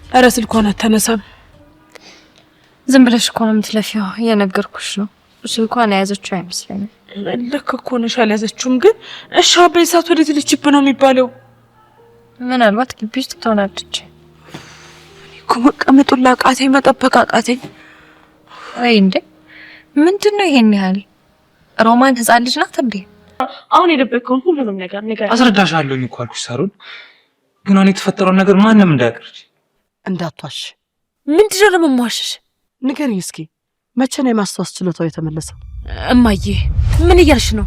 ኧረ ስልኳን አታነሳም። ዝም ብለሽ እኮ ነው የምትለፊው። የነገርኩሽ ነው። ስልኳን ያዘችው አይመስለኝም። ልክ እኮ ነሽ። አልያዘችውም ግን እሺ በዚህ ሰዓት ወዴት ልጅብ ነው የሚባለው? ምናልባት ግቢ ውስጥ ትሆናለች እኮ። መቀመጡን ላቃተኝ፣ መጠበቅ አቃተኝ። አይ እንዴ ምንድነው ይሄን ያህል? ሮማን ህፃን ልጅ ናት እንዴ? አሁን የደበቀውን ሁሉንም ነገር አስረዳሻለሁኝ እኮ አልኩሽ ሳሩን። ግን አሁን የተፈጠረውን ነገር ማንንም እንዳያቀርጂ እንዳትዋሽ። ምንድነው ለመሟሸሽ? ንገሪኝ እስኪ መቼ ነው የማስታወስ ችሎታው የተመለሰው? እማዬ ምን እያልሽ ነው?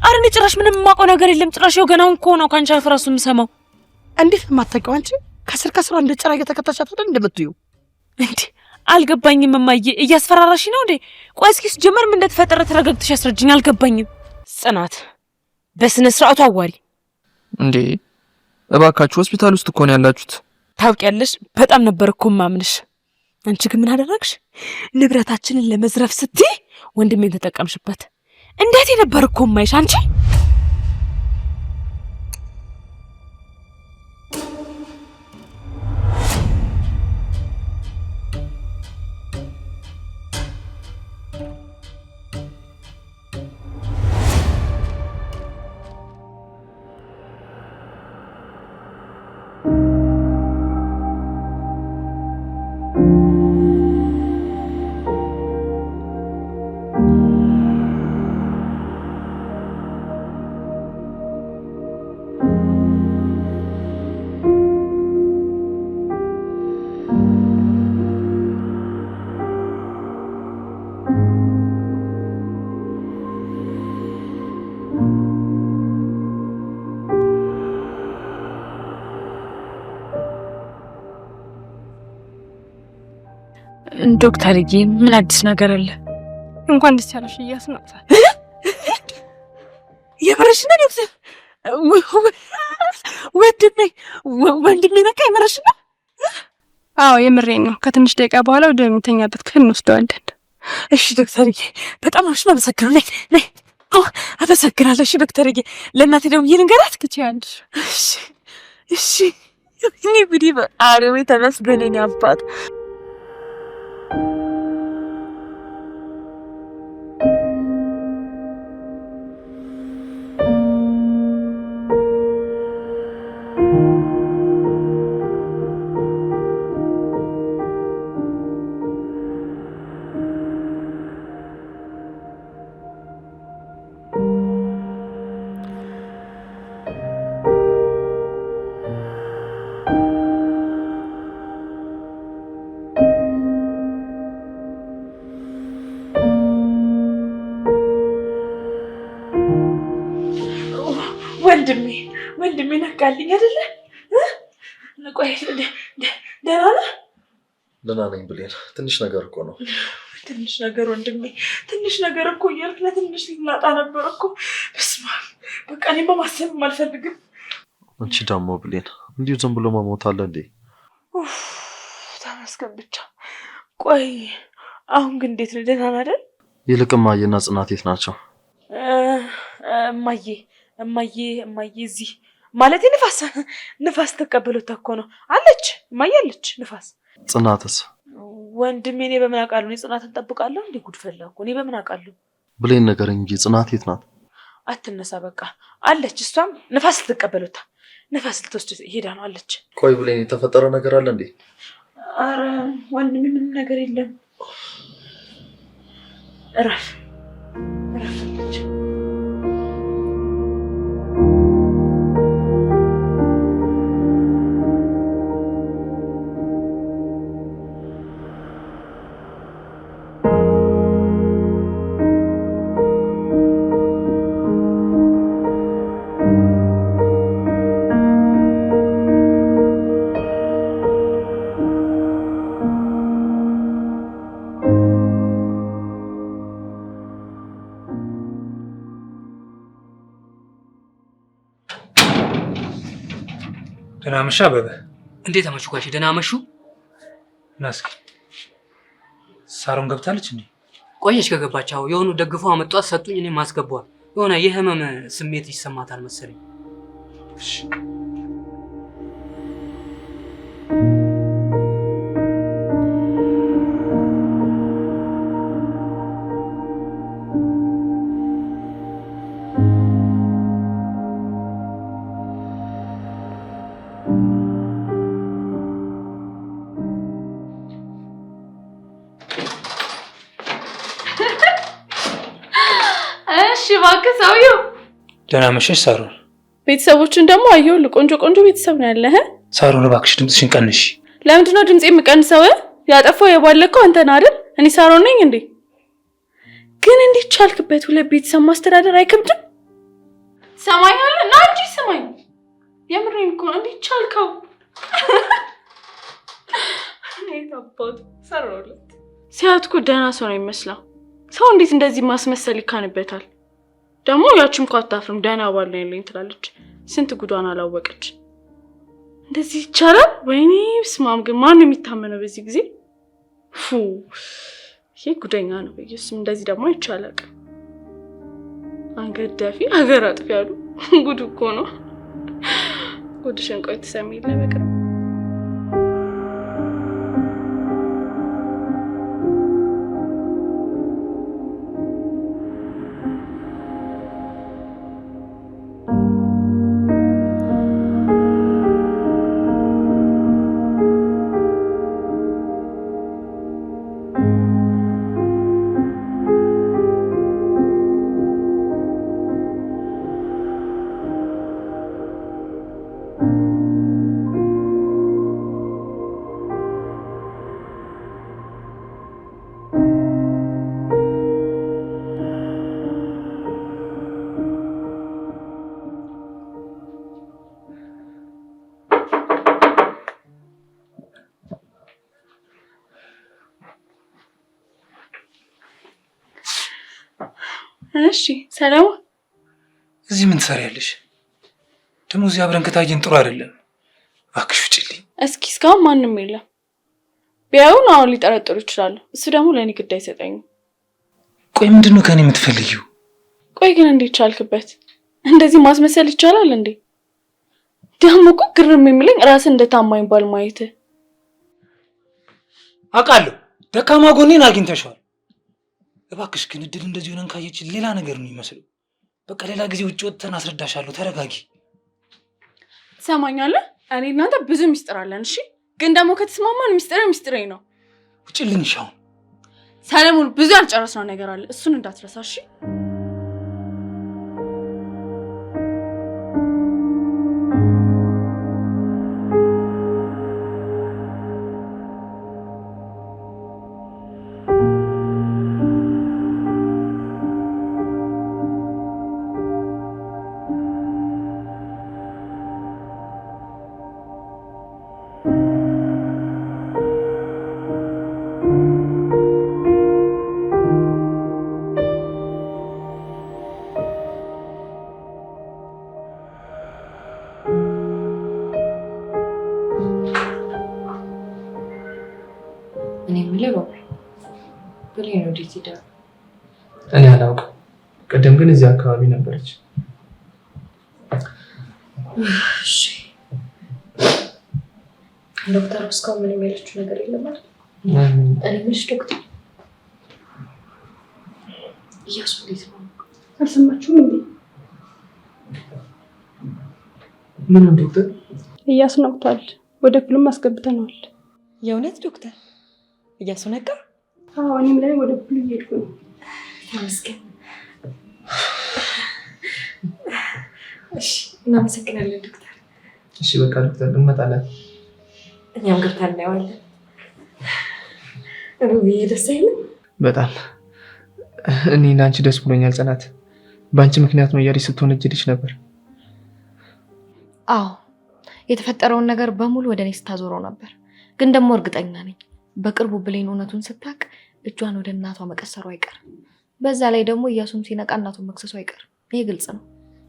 አረ እኔ ጭራሽ ምንም የማውቀው ነገር የለም። ጭራሽ ገናውን እኮ ነው ካንቺ አፍ ራሱ የምሰማው። እንዴት የማታውቂው አንቺ? ከስር ከስሯ እንደ ጭራ እየተከታተልሻት አይደል እንደምትዩ? እንዴ አልገባኝም እማዬ። እያስፈራራሽ ነው እንዴ? ቆይ እስኪ ጀመር ምን እንደተፈጠረ ተረጋግተሽ አስረጅኝ። አልገባኝም። ጽናት በስነ ስርዓቱ አዋሪ እንዴ! እባካችሁ ሆስፒታል ውስጥ እኮ ነው ያላችሁት። ታውቂያለሽ፣ በጣም ነበር እኮ ማምንሽ። አንቺ ግን ምን አደረግሽ? ንብረታችንን ለመዝረፍ ስትይ ወንድሜን ተጠቀምሽበት። እንዴት የነበር እኮ ማይሽ አንቺ። ዶክተርዬ ምን አዲስ ነገር አለ? እንኳን ደስ ያለሽ እያስናታ። የበረሽ ነው ዶክተር? ወንድሜ ነካ የበረሽ ነው? አዎ የምሬን ነው። ከትንሽ ደቂቃ በኋላ ወደ መተኛበት ክፍል እንወስደዋለን። እሺ ዶክተርዬ በጣም አመሰግናለሁ። ነይ አመሰግናለሁ። እሺ ዶክተርዬ ለእናቴ ደውዬ ልንገራት? ትችያለሽ። እሺ እኔ ብዲ በአረቤ ተመስገነኝ አባት። ወንድሜ ነቃልኝ አይደለ? ቆይ ደህና ነህ? ደህና ነኝ ብሌን። ትንሽ ነገር እኮ ነው። ትንሽ ነገር ወንድሜ፣ ትንሽ ነገር እኮ እያልክ ለትንሽ ልናጣ ነበር እኮ። በስመ አብ በቃ እኔማ ማሰብም አልፈልግም። አንቺ ደግሞ ብሌን እንዲሁ ዝም ብሎ መሞት አለ እንዴ? ተመስገን ብቻ። ቆይ አሁን ግን እንዴት ነው? ደህና ነህ አይደል? ይልቅ እማዬና ጽናት የት ናቸው? እማዬ እዚህ ማለት ንፋስ ተቀበሉት እኮ ነው አለች። እማዬ አለች ንፋስ። ጽናትስ? ወንድሜ እኔ በምን አውቃለሁ? እኔ ጽናትን እጠብቃለሁ እንዴ? ጉድ ፈላ እኮ። እኔ በምን አውቃለሁ? ብሌን ነገር እንጂ ጽናት የት ናት? አትነሳ በቃ አለች። እሷም ንፋስ ልትቀበሉታ ንፋስ ልትወስድ ሄዳ ነው አለች። ቆይ ብሌን የተፈጠረ ነገር አለ እንዴ? አረ ወንድሜ ምንም ነገር የለም። እረፍ አለች። ደህና መሽ አበበ። እንዴት አመሹ ጋሼ? ደህና አመሹ። ናስኪ ሳሮን ገብታለች እንዴ? ቆየች ከገባቻው የሆኑ ደግፈው አመጧት ሰጡኝ። እኔ ማስገቧል። የሆነ የህመም ስሜት ይሰማታል መሰለኝ። እሺ እባክህ ሰውዬው። ደህና መሸሽ ሳሮን። ቤተሰቦችን ደግሞ አየሁ ቆንጆ ቆንጆ ቤተሰብ ነው ያለህ። ሳሮን እባክሽ ድምፅሽን ቀንሽ። ለምንድን ነው ድምጽ የምቀንሰው? ያጠፋው የባለከው አንተ ነህ አይደል? እኔ ሳሮን ነኝ እንዴ? ግን እንዴት ቻልክበት? ሁለት ቤተሰብ ማስተዳደር አይከብድም? ሰማኛለህ? ና እንጂ ሰማኝ። የምሬን እኮ ነው። እንዴት ቻልከው? እኔ ታባቱ ሰራውለት። ሲያትኩ ደህና ሰው ነው የሚመስለው። ሰው እንዴት እንደዚህ ማስመሰል ይካንበታል? ደግሞ ያቺም እኮ አታፍርም። ደህና ባል ነው ያለኝ ትላለች። ስንት ጉዷን አላወቀች። እንደዚህ ይቻላል? ወይኔ ስማም። ግን ማን የሚታመነው በዚህ ጊዜ? ይሄ ጉደኛ ነው። በኢየሱስ እንደዚህ ደግሞ ይቻላል? አንገት ደፊ ሀገር አጥፊ ያሉ ጉድ እኮ ነው። ጉድሽን ቆይ ትሰሚልኝ በቅርብ። እሺ ሰላም። እዚህ ምን ትሰሪያለሽ? ደግሞ እዚህ አብረን ከታየን ጥሩ አይደለም። እባክሽ ውጪልኝ። እስኪ እስካሁን ማንም የለም። ቢያዩን አሁን ሊጠረጥሩ ይችላሉ። እሱ ደግሞ ለእኔ ግድ አይሰጠኝም። ቆይ ምንድን ነው ከእኔ የምትፈልጊው? ቆይ ግን እንዴት ቻልክበት? እንደዚህ ማስመሰል ይቻላል እንዴ? ደግሞ እኮ ግርም የሚለኝ ራስን እንደ ታማኝ ባል ማየት። አውቃለሁ ደካማ ጎኔን አግኝተሻል። እባክሽ ግን እድል እንደዚህ ሆነን ካየች ሌላ ነገር ነው የሚመስለው። በቃ ሌላ ጊዜ ውጭ ወጥተን አስረዳሻለሁ። ተረጋጊ። ትሰማኛለህ? እኔ እናንተ ብዙ ሚስጥር አለን። እሺ ግን ደግሞ ከተስማማን ሚስጥሬ ነው። ውጭልኝ። ሻው ሰለሞን፣ ብዙ ያልጨረስነው ነገር አለ። እሱን እንዳትረሳ እሺ? እኔ አላውቅም። ቀደም ግን እዚህ አካባቢ ነበረች። እሺ ዶክተር እስካሁን ምንም ያለችው ነገር የለም አይደል? እኔ ምንሽ ዶክተር እያሱ እንዴት ነው? አልሰማችሁም እንዴ? ምን ዶክተር? እያሱ ነቅቷል። ወደ ክፍሉም አስገብተነዋል። የእውነት ዶክተር እያሱ ነቃ? አዎ እኔም ላይ ወደ ክፍሉ እየሄድኩ ነው። ተመስገን። እሺ እናመሰግናለን ዶክተር። እሺ በቃ ዶክተር እንመጣለን። እኛም ገብተን እናየዋለን። ሩብዬ ደስ አይልም? በጣም እኔ ለአንቺ ደስ ብሎኛል ጽናት። በአንቺ ምክንያት ነው እያለች ስትወነጅልሽ ነበር። አዎ የተፈጠረውን ነገር በሙሉ ወደ እኔ ስታዞረው ነበር። ግን ደግሞ እርግጠኛ ነኝ በቅርቡ ብሌን እውነቱን ስታውቅ እጇን ወደ እናቷ መቀሰሩ አይቀርም። በዛ ላይ ደግሞ እያሱም ሲነቃ እናቱን መክሰሱ አይቀርም። ይሄ ግልጽ ነው።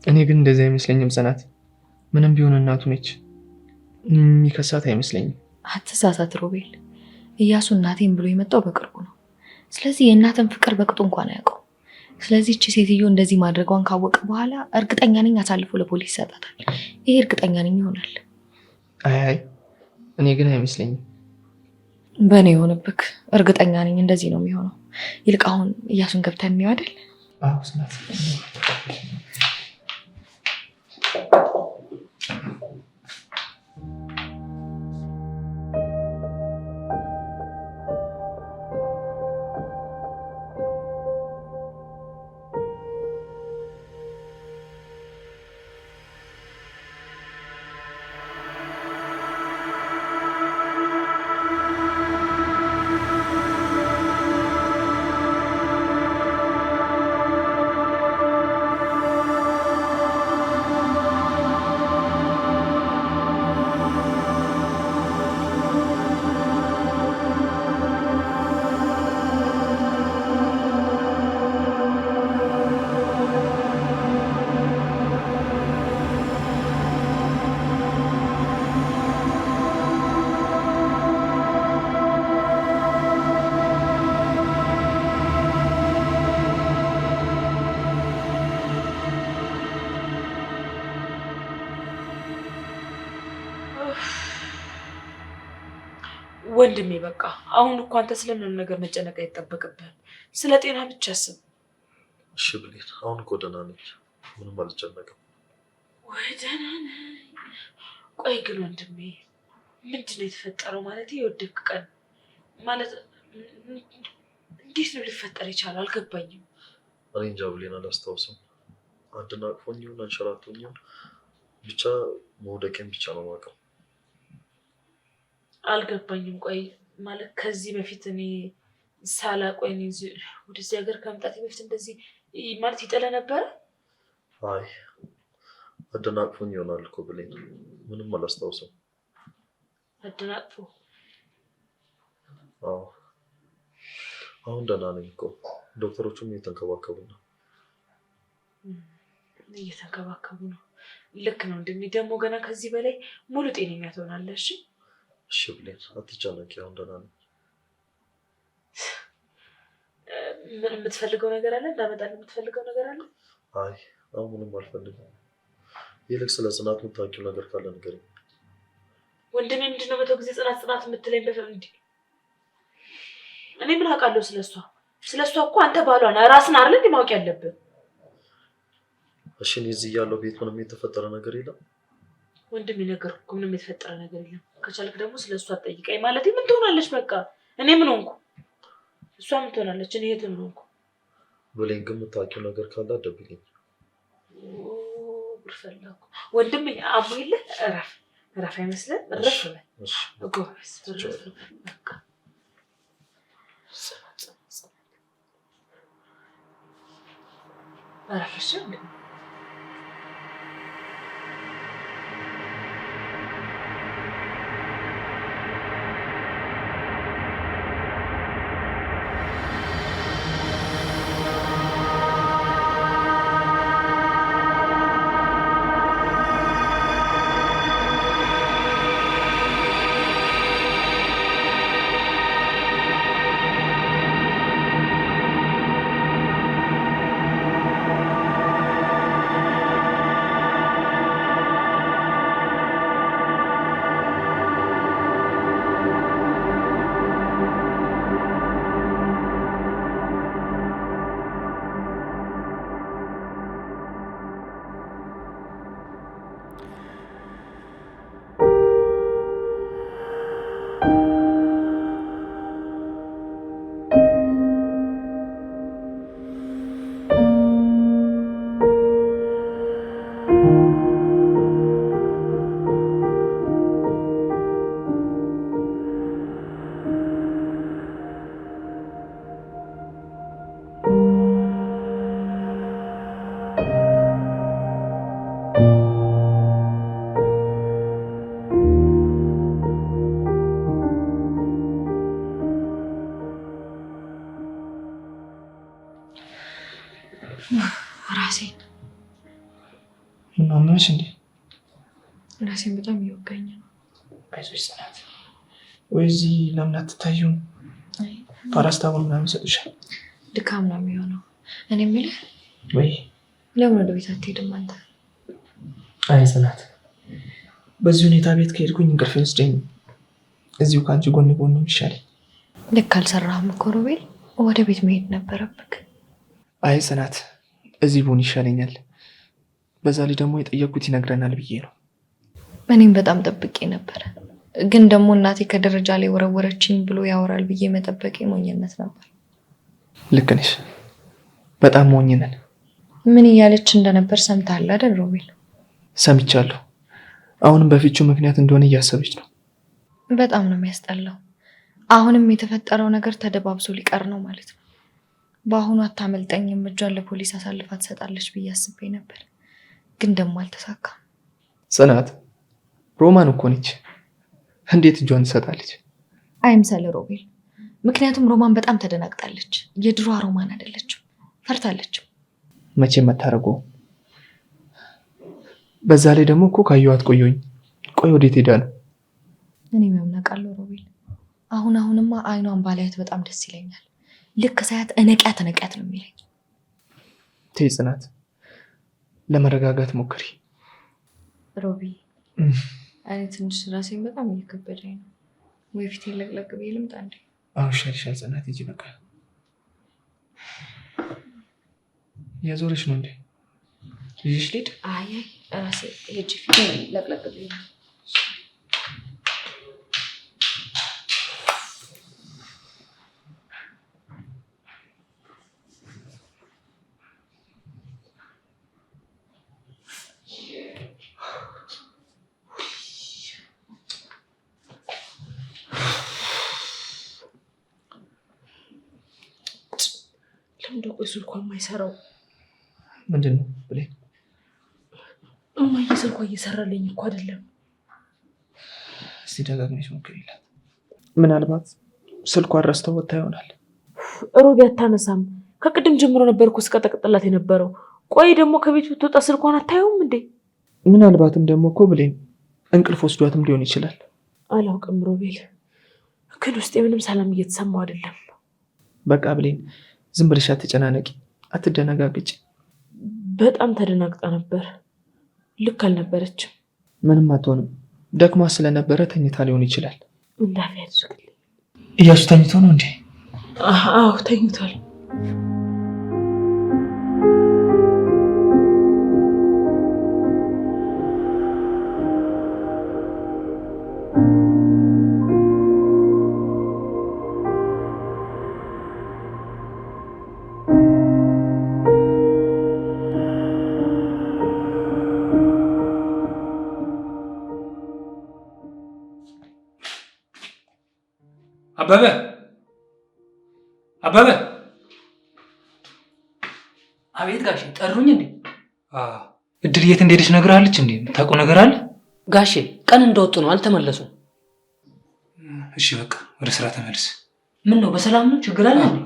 እኔ ግን እንደዚህ አይመስለኝም ጽናት። ምንም ቢሆን እናቱ ነች፣ የሚከሳት አይመስለኝም። አትሳሳት ሮቤል። እያሱ እናቴን ብሎ የመጣው በቅርቡ ነው። ስለዚህ የእናትን ፍቅር በቅጡ እንኳን አያውቀው። ስለዚህ እቺ ሴትዮ እንደዚህ ማድረጓን ካወቀ በኋላ እርግጠኛ ነኝ አሳልፎ ለፖሊስ ይሰጣታል። ይሄ እርግጠኛ ነኝ ይሆናል። አይ እኔ ግን አይመስለኝም። በእኔ የሆነብክ እርግጠኛ ነኝ እንደዚህ ነው የሚሆነው። ይልቅ አሁን እያሱን ገብተን እንየው አይደል? አዎ ጽናት። ወንድሜ በቃ አሁን እኮ አንተ ስለምንም ነገር መጨነቅ አይጠበቅብህም። ስለ ጤና ብቻ አስብ። እሺ ብሌን፣ አሁን እኮ ደህና ነኝ፣ ምንም አልጨነቅም። ወይ ደህና ነኝ። ቆይ ግን ወንድሜ ምንድን ነው የተፈጠረው? ማለት የወደቅ ቀን ማለት እንዴት ነው ሊፈጠር የቻለው? አልገባኝም። እኔ እንጃ ብሌን፣ አላስታውስም። አደናቅፎኝ ይሁን አንሸራቶኝ ይሁን ብቻ መውደቄን ብቻ ነው የማውቀው። አልገባኝም። ቆይ ማለት ከዚህ በፊት እኔ ሳላቆይ ወደዚህ ሀገር ከመምጣቴ በፊት እንደዚህ ማለት ይጥለ ነበረ? አይ አደናቅፎኝ ይሆናል እኮ ብሌን፣ ምንም አላስታውስም። አደናቅፎ? አዎ አሁን ደህና ነኝ እኮ፣ ዶክተሮቹም እየተንከባከቡ ነው። እየተንከባከቡ ነው? ልክ ነው ወንድሜ። ደግሞ ገና ከዚህ በላይ ሙሉ ጤነኛ ትሆናለህ። እሺ እሺ ብሌን፣ አትጨነቂ፣ አሁን ደህና ነኝ። ምን የምትፈልገው ነገር አለ? እንዳመጣልህ የምትፈልገው ነገር አለ? አይ አሁን ምንም አልፈልግም። ይልቅ ስለ ጽናት የምታውቂው ነገር ካለ ንገሪኝ። ወንድሜ ምንድን ነው መቶ ጊዜ ጽናት የምትለኝ? እንዲ እኔ ምን አውቃለሁ ስለሷ? ስለሷ እኮ አንተ ባሏ ነህ፣ ራስን አይደል እንዴ ማወቅ ያለብህ? እሺ እኔ እዚህ ያለው ቤት ምንም የተፈጠረ ነገር የለም? ወንድሜ ነገርኩህ እኮ ምንም የተፈጠረ ነገር የለም። ከቻልክ ደግሞ ስለሷ አትጠይቀኝ። ማለት ምን ትሆናለች? በቃ እኔ ምን ሆንኩ? እሷ ምን ትሆናለች? እኔ የት ምን ሆንኩ? ብሌን ግን የምታውቂው ነገር ካለ አትደብቂኝ። ፈለኩ ወንድሜ አሞ የለ እረፍ አይመስልም? እረፍ በል ጎበዝ። በቃ እረፍ እሺ። ራሴን ምናምንሽ እንዴ? ራሴን በጣም እየወጋኝ ነው። አይዞሽ ጽናት፣ ወይ እዚህ ለምን አትታዩም? ፓራስታሞል ምናምን ይሰጡሻል። ድካም ነው የሚሆነው። እኔ የምልህ ወይ ለምን ወደ ቤት አትሄድም አንተ? አይ ጽናት፣ በዚህ ሁኔታ ቤት ከሄድኩኝ እንቅልፍ ይወስደኝ። እዚሁ ከአንቺ ጎን ጎን ነው የሚሻለኝ። ልክ አልሰራህም እኮ ሮቤል፣ ወደ ቤት መሄድ ነበረብክ። አይ ጽናት፣ እዚህ ብሆን ይሻለኛል። በዛ ላይ ደግሞ የጠየቅኩት ይነግረናል ብዬ ነው። እኔም በጣም ጠብቄ ነበረ፣ ግን ደግሞ እናቴ ከደረጃ ላይ ወረወረችኝ ብሎ ያወራል ብዬ መጠበቄ ሞኝነት ነበር። ልክ ነሽ፣ በጣም ሞኝ ነን። ምን እያለች እንደነበር ሰምተሃል አይደል ሮቤል? ሰምቻለሁ። አሁንም በፊቹ ምክንያት እንደሆነ እያሰበች ነው። በጣም ነው የሚያስጠላው። አሁንም የተፈጠረው ነገር ተደባብሶ ሊቀር ነው ማለት ነው። በአሁኑ አታመልጠኝም፣ እጇን ለፖሊስ አሳልፋ ትሰጣለች ብዬ አስቤ ነበር፣ ግን ደግሞ አልተሳካም። ጽናት ሮማን እኮ ነች። እንዴት እጇን ትሰጣለች? አይምሰል ሮቤል፣ ምክንያቱም ሮማን በጣም ተደናግጣለች። የድሮዋ ሮማን አይደለችም፣ ፈርታለች። መቼም አታረገው። በዛ ላይ ደግሞ እኮ ካየኋት ቆየሁኝ። ቆይ ወዴት ሄዳ ነው? እኔ መምናቃለሁ ሮቤል። አሁንማ አይኗን ባላያት በጣም ደስ ይለኛል። ልክ ሳያት እነቂያት ነው የሚለኝ። ተይ ጽናት፣ ለመረጋጋት ሞክሪ። ሮቢ፣ እኔ ትንሽ ራሴን በጣም እየከበደኝ ነው። ወይ ፊቴን ለቅለቅ ብዬ ልምጣ እንዴ? አሁን ይሻልሻል ጽናት፣ ሂጂ በቃ። እያዞረች ነው እንዴ? ይዤሽ ልሂድ? አይ ራሴ ሂጂ፣ ፊቴን ለቅለቅ ብዬ ነው። ለምንድን ቆይ ስልኳ የማይሰራው? ምንድን ነው ብሌን? እማዬ ስልኳ እየሰራልኝ እኮ አይደለም። እስቲ ደጋግመሽ ሞክሪላት። ምናልባት ስልኳን ረስተው ወጥታ ይሆናል። ሮቢ አታነሳም። ከቅድም ጀምሮ ነበር እኮ ስቀጠቅጥላት የነበረው። ቆይ ደግሞ ከቤት ብትወጣ ስልኳን አታየውም እንዴ? ምናልባትም ደግሞ እኮ ብሌን እንቅልፍ ወስዷትም ሊሆን ይችላል። አላውቅም ሮቤል፣ ግን ውስጤ ምንም ሰላም እየተሰማው አይደለም። በቃ ብሌን ዝም ብለሽ አትጨናነቂ፣ አትደነጋግጭ። በጣም ተደናግጣ ነበር። ልክ አልነበረችም። ምንም አትሆንም። ደክማ ስለነበረ ተኝታ ሊሆን ይችላል። እንዳፊ ያድርግልኝ። እያሱ ተኝቶ ነው እንዴ? አዎ ተኝቷል። አበበ አበበ! አቤት ጋሼ፣ ጠሩኝ እንዴ? እድል የት እንደሄደች ነግራለች እንዴ? የምታውቀው ነገር አለ? ጋሼ ቀን እንደወጡ ነው፣ አልተመለሱም። እሺ በቃ ወደ ስራ ተመልስ። ምን ነው በሰላም ነው? ችግር አለ እንዴ?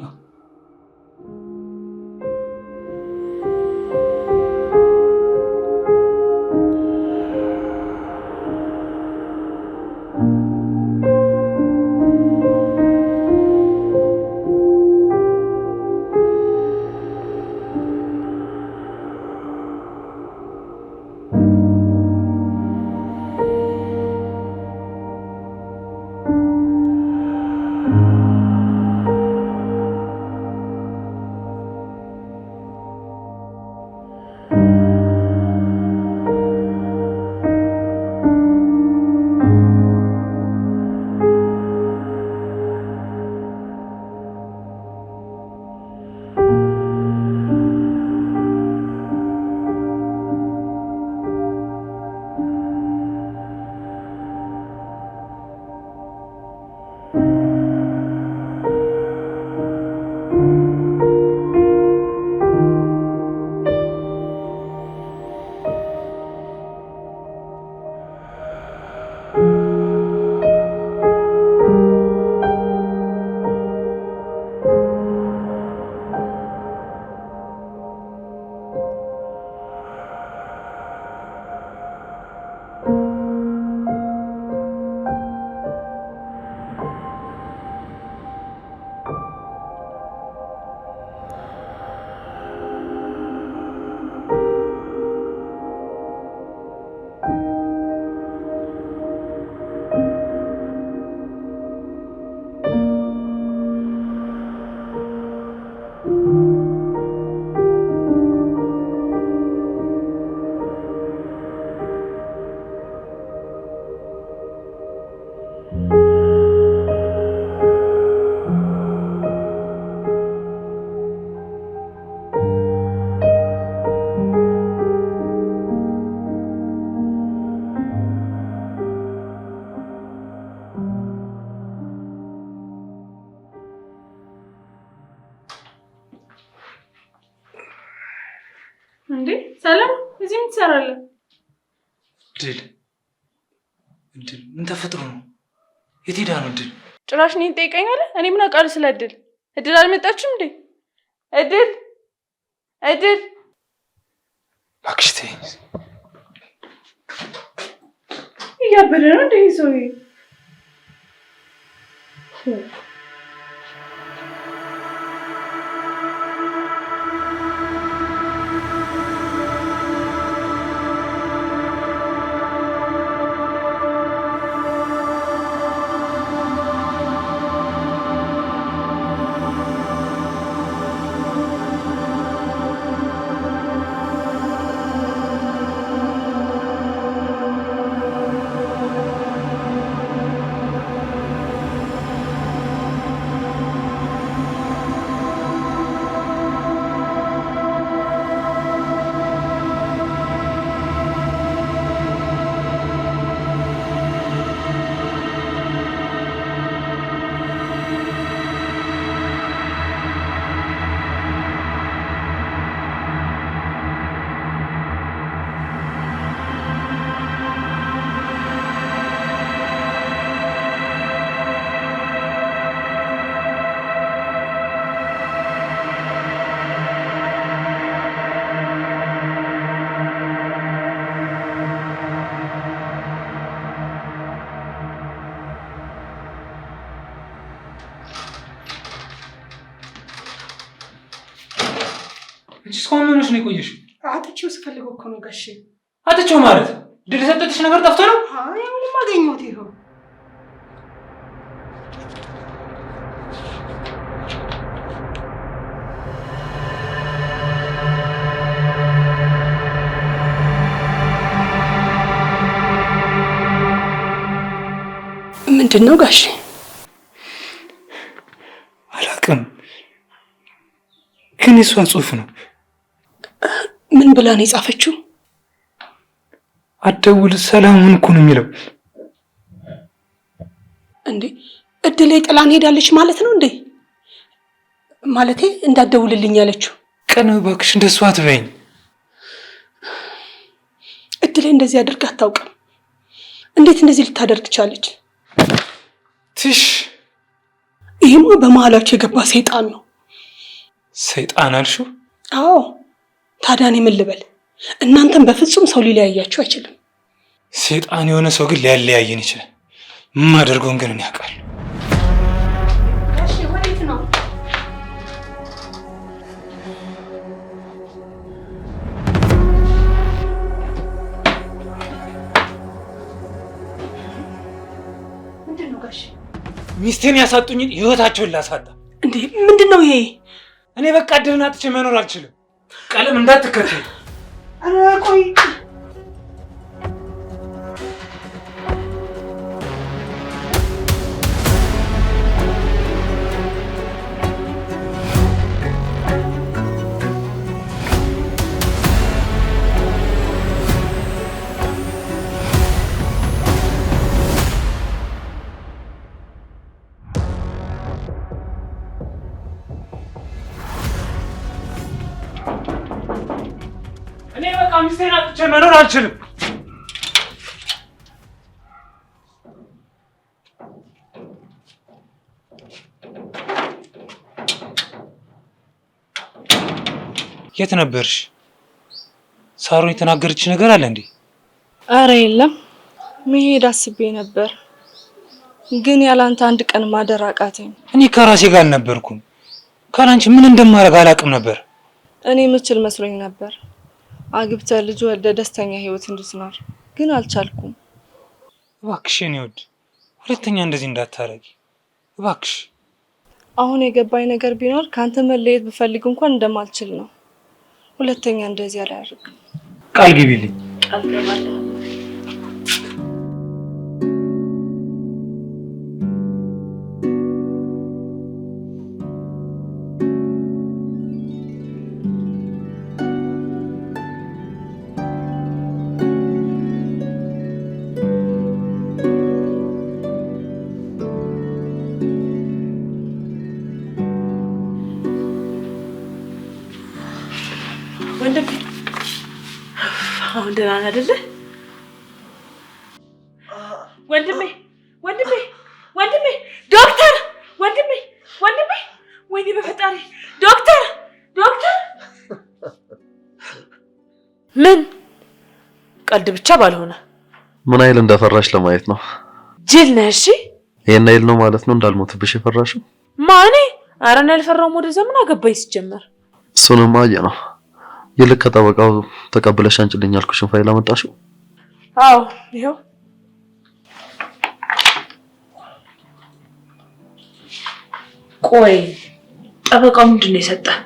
እንዴ ሰላም፣ እዚህ ምን ትሰራለህ? ድል ምን ተፈጥሮ ነው? የት ሄዳ ነው ድል? ጭራሽ እኔን ትጠይቀኛለህ? እኔ ምን አውቃለሁ ስለ እድል? እድል አልመጣችም እንዴ? እድል አክስቴ እያበደ ነው እንዴ ሰውዬ? አንቺ እስካሁን ምን ሆነሽ ነው የቆየሽው? አጥቼው ስፈልገው እኮ ነው ጋሼ። አጥቼው ማለት ድል የሰጠችሽ ነገር ጠፍቶ ነው? አይ ምንም አገኘሁት ይኸው። ምንድን ነው ጋሼ? አላውቅም፣ ግን የሷ ጽሑፍ ነው። ምን ብላ ነው የጻፈችው? አትደውል ሰላሙን እኮ ነው የሚለው። እንዴ እድሌ ጥላን ሄዳለች ማለት ነው እንዴ? ማለቴ እንዳትደውልልኝ ያለችው። ቀን እባክሽ እንደሷ አትበይኝ። እድሌ እንደዚህ አድርጋ አታውቅም። እንዴት እንደዚህ ልታደርግ ቻለች? ትሽ ይሄማ በመሀላቸው የገባ ሰይጣን ነው። ሰይጣን አልሽው? አዎ ታዲያ እኔ ምን ልበል? እናንተም በፍጹም ሰው ሊለያያችሁ አይችልም። ሰይጣን የሆነ ሰው ግን ሊያለያየን ይችላል። የማደርገውን ግን እኔ አውቃለሁ። እሺ ወዴት ነው? ምንድን ነው ጋሼ? ሚስቴን ያሳጡኝን ህይወታቸውን ላሳጣ። እንዴ ምንድን ነው ይሄ? እኔ በቃ እድልን አጥቼ መኖር አልችልም። ቀለም እንዳትከተል። ኧረ ቆይ እኔ በቃ ሚስቴን አጥቼ መኖር አልችልም። የት ነበርሽ? ሳሮን የተናገረች ነገር አለ እንዴ? አረ የለም፣ መሄድ አስቤ ነበር፣ ግን ያላንተ አንድ ቀን ማደር አቃተኝ። እኔ ከራሴ ጋር አልነበርኩም። ካላንቺ ምን እንደማደርግ አላውቅም ነበር። እኔ የምችል መስሎኝ ነበር አግብተህ ልጅ ወልደህ ደስተኛ ህይወት እንድትኖር፣ ግን አልቻልኩም። እባክሽ የኔ ውድ ሁለተኛ እንደዚህ እንዳታረጊ እባክሽ። አሁን የገባኝ ነገር ቢኖር ካንተ መለየት ብፈልግ እንኳን እንደማልችል ነው። ሁለተኛ እንደዚህ አላደርግም። ቃል ግቢልኝ። ቃል ገባለሁ። ወንድሜ አሁን ደህና ነህ አይደለ? ወንድሜ ወንድሜ ወንድሜ ዶክተር ወንድሜ ወንድሜ ወይኔ በፈጣሪ ዶክተር ዶክተር ምን ቀልድ ብቻ ባልሆነ ምን አይል እንደፈራሽ ለማየት ነው። ጅል ነህ። እሺ ይሄን አይል ነው ማለት ነው እንዳልሞትብሽ የፈራሽው? ማኔ ኧረ እኔ አልፈራሁም። ወደ ዘመን አገባኝ ሲጀመር። እሱንማ አየ ነው። ይልቅ ከጠበቃው ተቀብለሽ አንጭልኝ ያልኩሽን ፋይል አመጣሽው? አዎ ይኸው። ቆይ ጠበቃው ምንድን ነው የሰጠህ?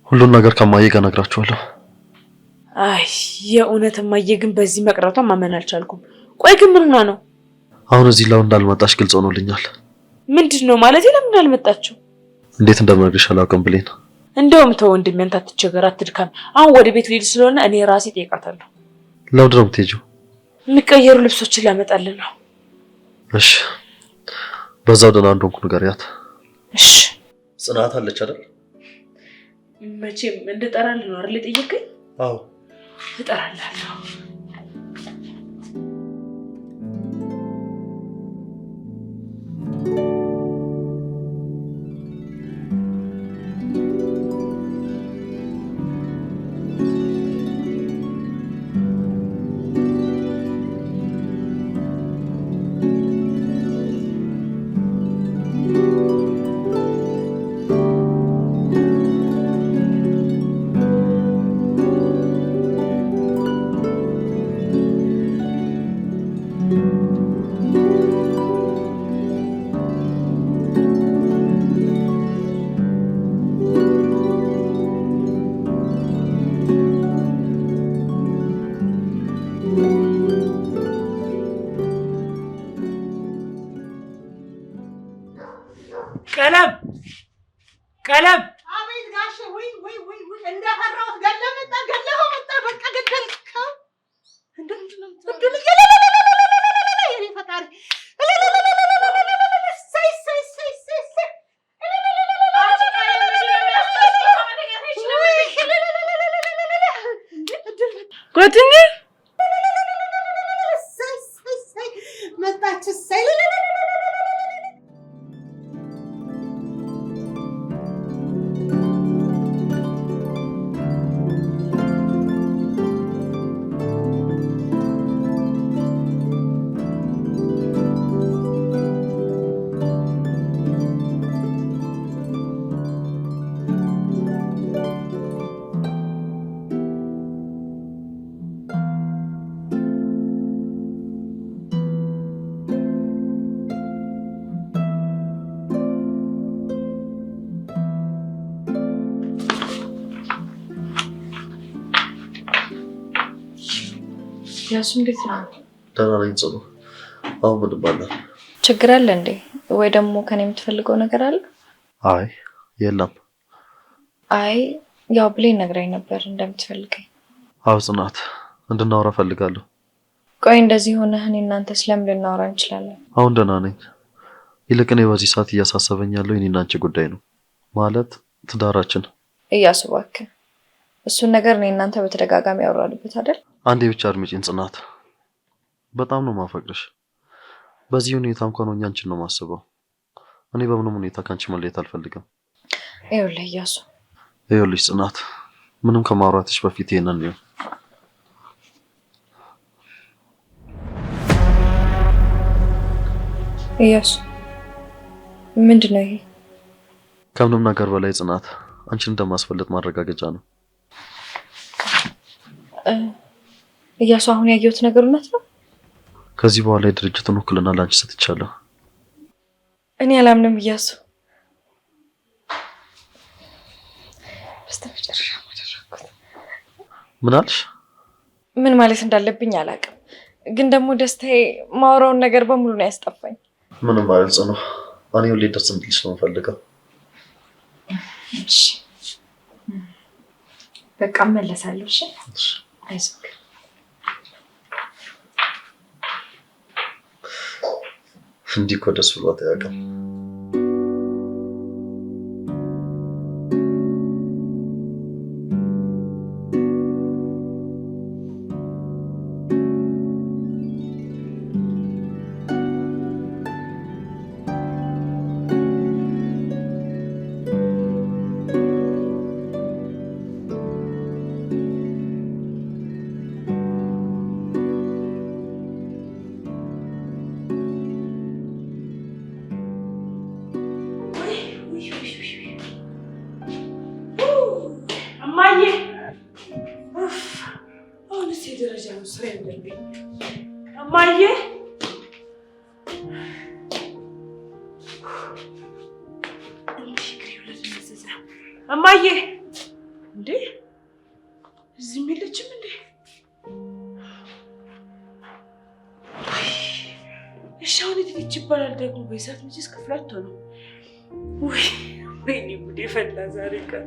ሁሉን ነገር ከማየ ጋር እነግራችኋለሁ። አይ የእውነት እማዬ ግን በዚህ መቅረቷን ማመን አልቻልኩም። ቆይ ግን ምን ሆና ነው? አሁን እዚህ ላይ እንዳልመጣሽ ግልጽ ሆኖልኛል። ምንድን ነው ማለት? ለምን አልመጣችው? እንዴት እንደምነግርሽ አላውቅም ብሌን። እንደውም ተው ወንድሜ፣ አንተ አትቸገር፣ አትድካም። አሁን ወደ ቤት ልሄድ ስለሆነ እኔ ራሴ እጠይቃታለሁ። ለምንድን ነው የምትሄጂው? የሚቀየሩ ልብሶችን ላመጣልን ነው። እሺ፣ በዛው ደህና እንደሆንኩ ንገሪያት። እሺ። ጽናት አለች አይደል? መቼም እንድጠራልህ ነው አይደል የጠየቀኝ? አዎ እጠራልሃለሁ። ቀለም አቤት ጋሼ ወይ እንደፈራሁት ገለኸው መጣ በቃ ገደልከው እንደምንድነው የኔ ፈጣሪ ጓደኛዬ መጣች ያሱ እንዴት ነው? ደህና ነኝ ጽኑ። አሁን ምንም አለ? ችግር አለ እንዴ? ወይ ደግሞ ከኔ የምትፈልገው ነገር አለ? አይ የለም። አይ ያው ብሌን ነግራኝ ነበር እንደምትፈልገኝ። አዎ ጽናት፣ እንድናወራ ፈልጋለሁ። ቆይ እንደዚህ ሆነህ እኔ እናንተ ስለምን ልናወራ እንችላለን? አሁን ደህና ነኝ። ይልቅ እኔ በዚህ ሰዓት እያሳሰበኝ ያለው የኔና አንቺ ጉዳይ ነው። ማለት ትዳራችን። እያሱ እባክህ፣ እሱን ነገር እኔ እናንተ በተደጋጋሚ ያወራንበት አይደል? አንዴ ብቻ አድምጪኝ ጽናት። በጣም ነው ማፈቅርሽ። በዚህ ሁኔታ እንኳን ሆኜ አንቺን ነው ማስበው። እኔ በምንም ሁኔታ ካንቺ መለየት አልፈልግም። ይኸውልህ እያሱ፣ ይኸውልሽ ጽናት፣ ምንም ከማውራትሽ በፊት ይሄንን ነው። እያሱ ምንድን ነው ይሄ? ከምንም ነገር በላይ ጽናት፣ አንቺን እንደማስፈልጥ ማረጋገጫ ነው። እያሱ አሁን ያየሁት ነገር እውነት ነው? ከዚህ በኋላ የድርጅቱን ውክልና ላንቺ ሰጥቻለሁ። እኔ አላምንም እያሱ። በስተመጨረሻ ማደረኩት። ምን አልሽ? ምን ማለት እንዳለብኝ አላውቅም፣ ግን ደግሞ ደስታዬ ማውራውን ነገር በሙሉ ነው ያስጠፋኝ። ምንም ማለት ጽኑ፣ እኔ ሁሌ ደስ እንድልሽ ነው የምፈልገው። እሺ በቃ እመለሳለሁ። እሺ አይዞህ። እንዲህ እኮ ደስ ብሏት አያውቅም። እማዬ አሁን እዚህ ደረጃ ነው ስራ ያለብኝ። እማዬ እማዬ እንዴ እዚህ የለችም እንዴ? እሺ አሁን የት ይባላል ደግሞ? በሰዓት መቼስ ክፍላቶ ነው። ወይኔ ጉዴ ፈላ ዛሬ ቀን።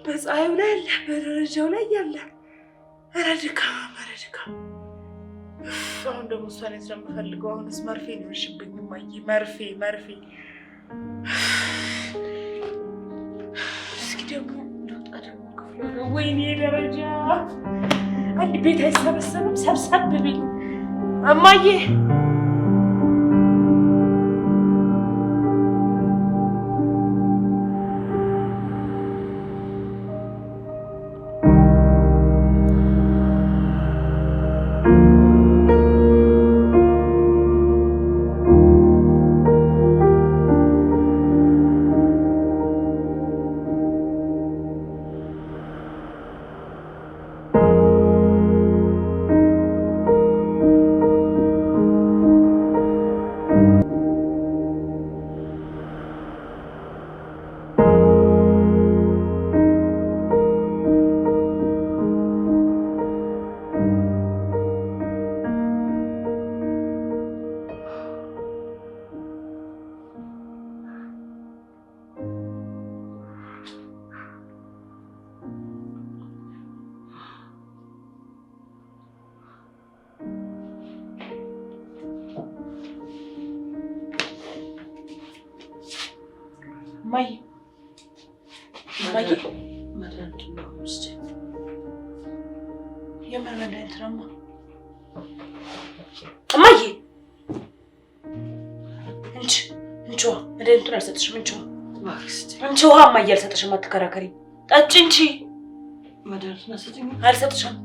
በፀሐዩ ላይ ያለ በደረጃው ላይ ያለ ኧረ ድካም ኧረ ድካም። አሁን ደግሞ እሷን ስለምፈልገው አሁንስ መርፌ ነው የሆንሽብኝ እማዬ። መርፌ እስኪ ደግሞ ልውጣ ደግሞ ክፍሏ ነው። ወይኔ ደረጃ አንድ ቤት አይሰበሰብም። ሰብሰብ ብኝ እማዬ። ማይ መድኃኒት ነው ውስጥ የምን መድኃኒት ነው? እማዬ እንቺ መድኃኒቱን አልሰጥሽም። እንቺ ውሃ እማዬ አልሰጥሽም። አትከራከሪ። ጠጪ እንቺ መድኃኒቱን አልሰጥሽም።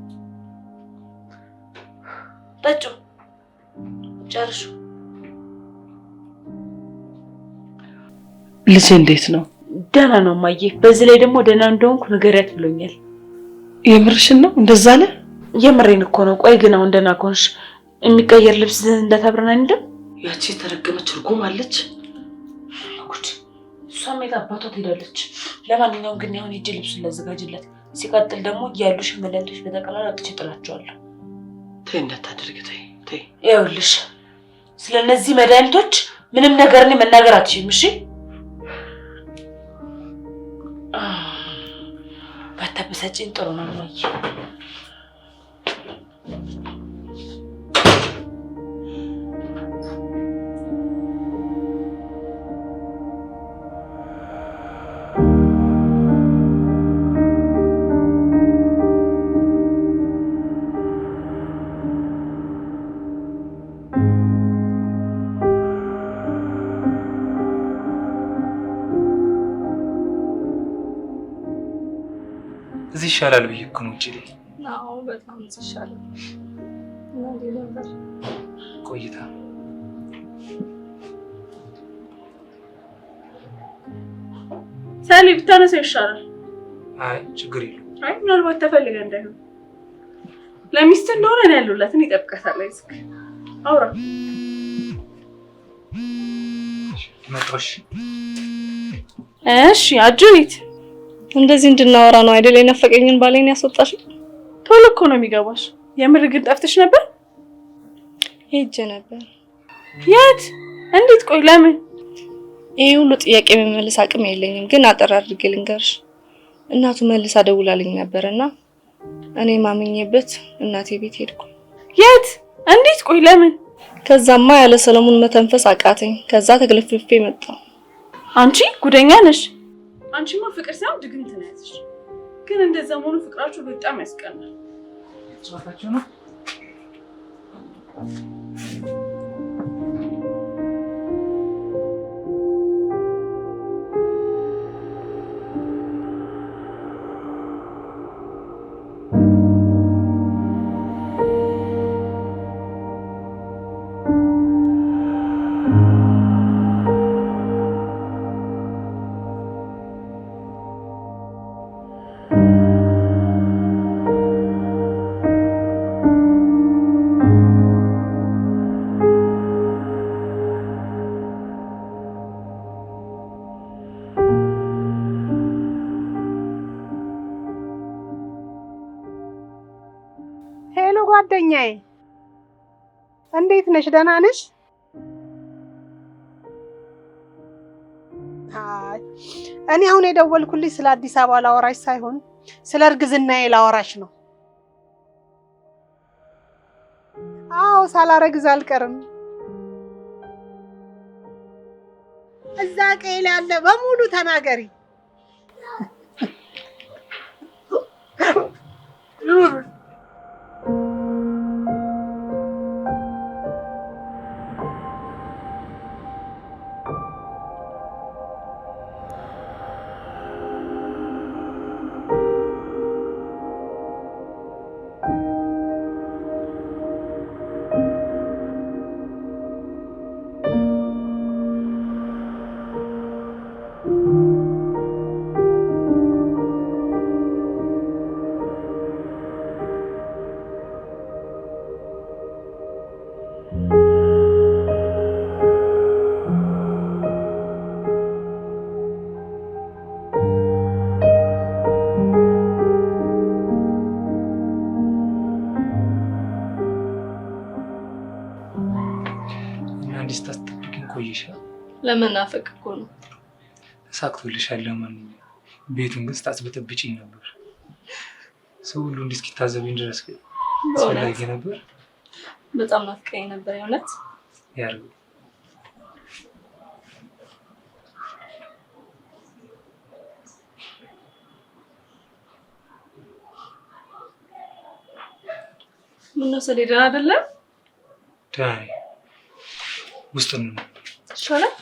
ጠጪ ጨርሹ። ልጅ እንዴት ነው? ደህና ነው እማዬ። በዚህ ላይ ደግሞ ደህና እንደሆንኩ ንገሪያት ብሎኛል። የምርሽን ነው? እንደዛ አለ? የምሬን እኮ ነው። ቆይ ግን አሁን ደህና ከሆንሽ የሚቀየር ልብስ እንዳታብረን አይደል? ያቺ የተረገመች እርጉም አለች። ጉድ! እሷም የት አባቷ ትሄዳለች? ለማንኛውም ግን አሁን ሂጅ ልብሱን ላዘጋጅለት። ሲቀጥል ደግሞ ያሉሽ መድኃኒቶች በጠቅላላ አጥቼ ጥላቸዋለሁ። ተይ እንዳታደርጊ ተይ። ይኸውልሽ ስለነዚህ መድኃኒቶች ምንም ነገር እኔ መናገር አትችይም። እሺ? ባታበሳጭኝ ጥሩ ነው እማዬ። እዚህ ይሻላል ብዬ እኮ ነው። ውጪ ላይ አዎ፣ በጣም ይሻላል። እንዴ ነበር ቆይታ? ሳሊ ብታነሳ ይሻላል። አይ ችግር የለውም። አይ ምናልባት ተፈልገ እንዳይሆን ለሚስት እንደሆነ ነው ያሉላትን ይጠብቃታል። አይስክ አውራ መጣሽ? እሺ አጁሪት እንደዚህ እንድናወራ ነው አይደል? የናፈቀኝን ባሌን ያስወጣሽ። ቶሎ እኮ ነው የሚገባሽ። የምር ግን ጠፍተሽ ነበር? ሄጄ ነበር። የት? እንዴት? ቆይ ለምን? ይሄ ሁሉ ጥያቄ የመመለስ አቅም የለኝም፣ ግን አጠር አድርጌ ልንገርሽ። እናቱ መልሳ ደውላልኝ ነበርና እኔ ማምኜበት እናቴ ቤት ሄድኩ። የት? እንዴት? ቆይ ለምን? ከዛማ ያለ ሰለሞን መተንፈስ አቃተኝ። ከዛ ተግለፍልፌ መጣሁ። አንቺ ጉደኛ ነሽ። አንቺማ ፍቅር ሳይሆን ድግምት ነው ያዝሽ። ግን እንደዛ መሆኑ ፍቅራችሁ በጣም ያስቀናል። ጻፋችሁ ነው? ጓደኛዬ እንዴት ነሽ? ደህና ነሽ? አይ እኔ አሁን የደወልኩልሽ ስለ አዲስ አበባ ላወራሽ ሳይሆን ስለ እርግዝናዬ ላወራሽ ነው። አዎ ሳላረግዝ አልቀርም። እዛ ቀይል ያለ በሙሉ ተናገሪ። ለመናፈቅ እኮ ነው። ተሳክቶልሻል። ለማንኛውም ቤቱን ግን ስታስበጠብጪኝ ነበር። ሰው ሁሉ እንዲህ እስኪታዘብኝ ድረስ አስፈላጊ ነበር። በጣም ናፍቀኝ ነበር የእውነት። ያርጉ። ምን ነው ሰሌዳ አይደለም? ዳይ ውስጥ ነው ይሻላል።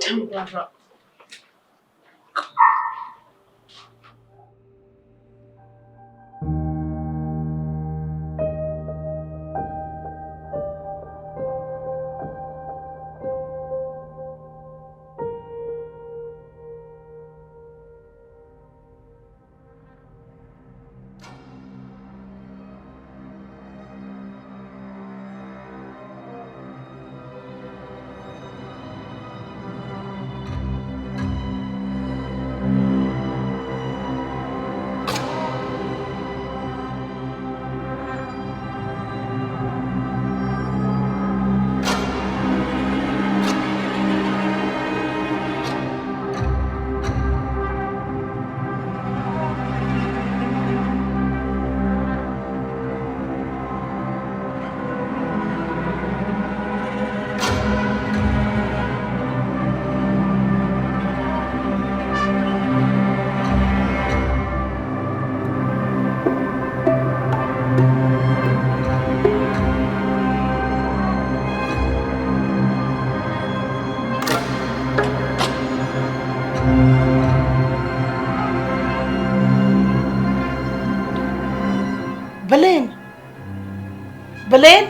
ተምራራ ብሌን